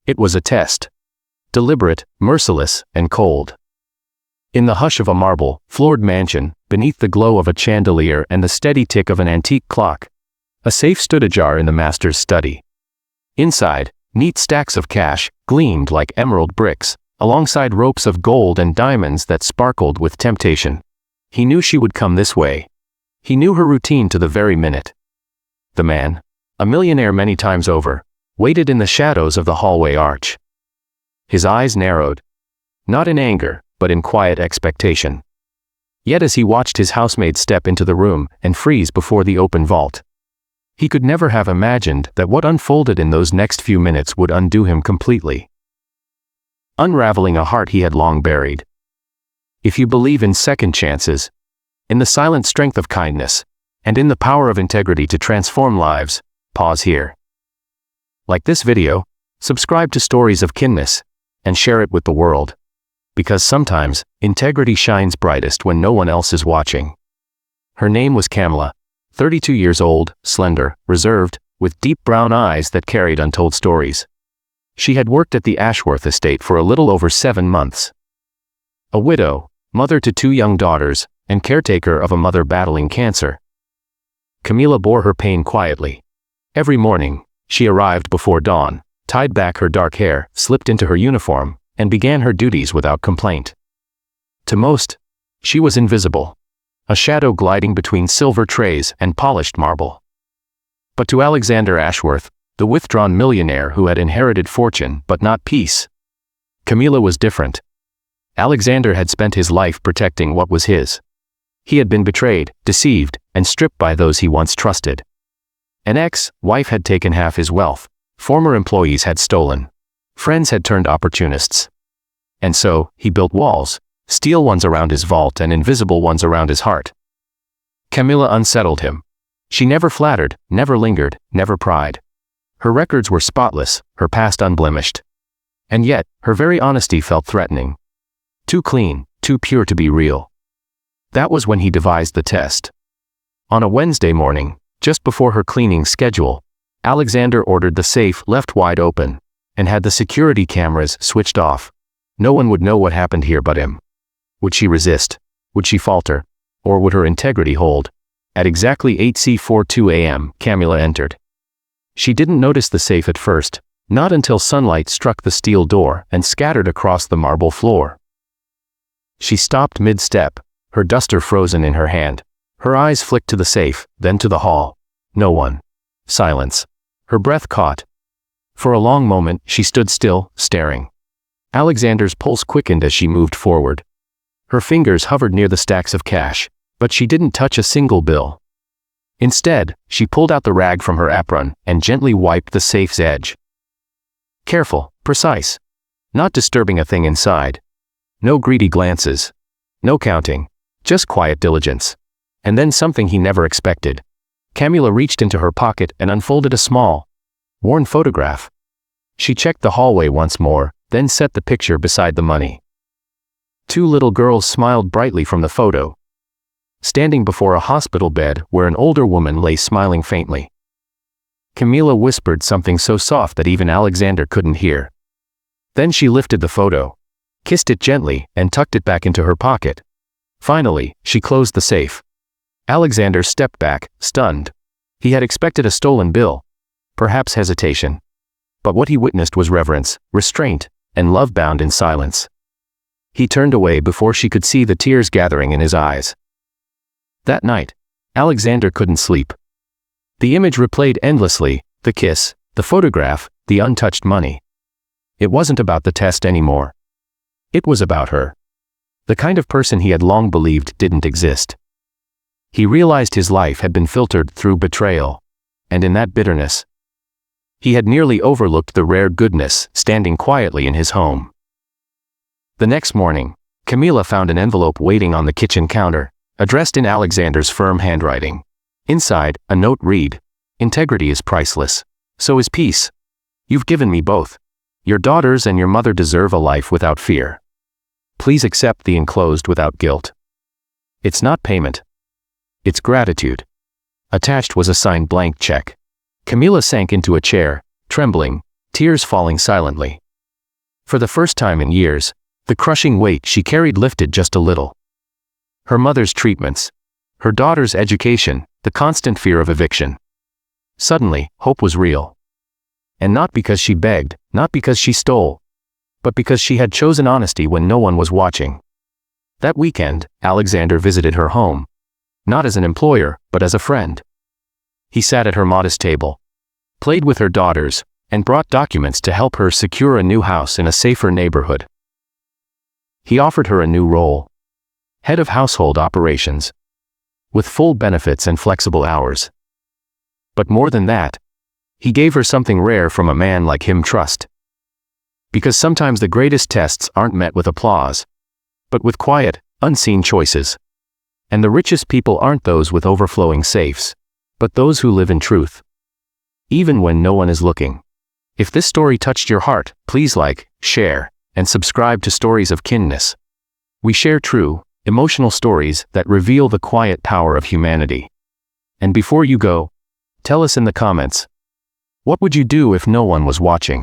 It was a test. Deliberate, merciless, and cold. In the hush of a marble-floored mansion, beneath the glow of a chandelier and the steady tick of an antique clock, a safe stood ajar in the master's study. Inside, neat stacks of cash gleamed like emerald bricks, alongside ropes of gold and diamonds that sparkled with temptation. He knew she would come this way. He knew her routine to the very minute. The man, a millionaire many times over, waited in the shadows of the hallway arch. His eyes narrowed. Not in anger, but in quiet expectation. Yet as he watched his housemaid step into the room and freeze before the open vault, he could never have imagined that what unfolded in those next few minutes would undo him completely, unraveling a heart he had long buried. If you believe in second chances, in the silent strength of kindness, and in the power of integrity to transform lives, pause here. Like this video, subscribe to Stories of Kindness, and share it with the world. Because sometimes, integrity shines brightest when no one else is watching. Her name was Camila, 32 years old, slender, reserved, with deep brown eyes that carried untold stories. She had worked at the Ashworth estate for a little over 7 months. A widow, mother to 2 young daughters, and caretaker of a mother battling cancer. Camila bore her pain quietly. Every morning, she arrived before dawn, tied back her dark hair, slipped into her uniform, and began her duties without complaint. To most, she was invisible, a shadow gliding between silver trays and polished marble. But to Alexander Ashworth, the withdrawn millionaire who had inherited fortune but not peace, Camila was different. Alexander had spent his life protecting what was his. He had been betrayed, deceived, and stripped by those he once trusted. An ex-wife had taken half his wealth, former employees had stolen, friends had turned opportunists. And so, he built walls, steel ones around his vault and invisible ones around his heart. Camila unsettled him. She never flattered, never lingered, never pried. Her records were spotless, her past unblemished. And yet, her very honesty felt threatening. Too clean, too pure to be real. That was when he devised the test. On a Wednesday morning, just before her cleaning schedule, Alexander ordered the safe left wide open, and had the security cameras switched off. No one would know what happened here but him. Would she resist? Would she falter? Or would her integrity hold? At exactly 8:42 a.m., Camila entered. She didn't notice the safe at first, not until sunlight struck the steel door and scattered across the marble floor. She stopped mid-step, her duster frozen in her hand. Her eyes flicked to the safe, then to the hall. No one. Silence. Her breath caught. For a long moment, she stood still, staring. Alexander's pulse quickened as she moved forward. Her fingers hovered near the stacks of cash, but she didn't touch a single bill. Instead, she pulled out the rag from her apron and gently wiped the safe's edge. Careful, precise. Not disturbing a thing inside. No greedy glances. No counting. Just quiet diligence. And then something he never expected. Camila reached into her pocket and unfolded a small, worn photograph. She checked the hallway once more, then set the picture beside the money. 2 little girls smiled brightly from the photo, standing before a hospital bed where an older woman lay smiling faintly. Camila whispered something so soft that even Alexander couldn't hear. Then she lifted the photo, kissed it gently, and tucked it back into her pocket. Finally, she closed the safe. Alexander stepped back, stunned. He had expected a stolen bill, perhaps hesitation. But what he witnessed was reverence, restraint, and love bound in silence. He turned away before she could see the tears gathering in his eyes. That night, Alexander couldn't sleep. The image replayed endlessly, the kiss, the photograph, the untouched money. It wasn't about the test anymore. It was about her. The kind of person he had long believed didn't exist. He realized his life had been filtered through betrayal, and in that bitterness, he had nearly overlooked the rare goodness standing quietly in his home. The next morning, Camila found an envelope waiting on the kitchen counter, addressed in Alexander's firm handwriting. Inside, a note read, "Integrity is priceless. So is peace. You've given me both. Your daughters and your mother deserve a life without fear. Please accept the enclosed without guilt." It's not payment. It's gratitude. Attached was a signed blank check. Camila sank into a chair, trembling, tears falling silently. For the first time in years, the crushing weight she carried lifted just a little. Her mother's treatments, her daughter's education, the constant fear of eviction. Suddenly, hope was real. And not because she begged, not because she stole, but because she had chosen honesty when no one was watching. That weekend, Alexander visited her home, not as an employer, but as a friend. He sat at her modest table, played with her daughters, and brought documents to help her secure a new house in a safer neighborhood. He offered her a new role, head of household operations, with full benefits and flexible hours. But more than that, he gave her something rare from a man like him: trust. Because sometimes the greatest tests aren't met with applause, but with quiet, unseen choices. And the richest people aren't those with overflowing safes, but those who live in truth, even when no one is looking. If this story touched your heart, please like, share, and subscribe to Stories of Kindness. We share true, emotional stories that reveal the quiet power of humanity. And before you go, tell us in the comments, what would you do if no one was watching?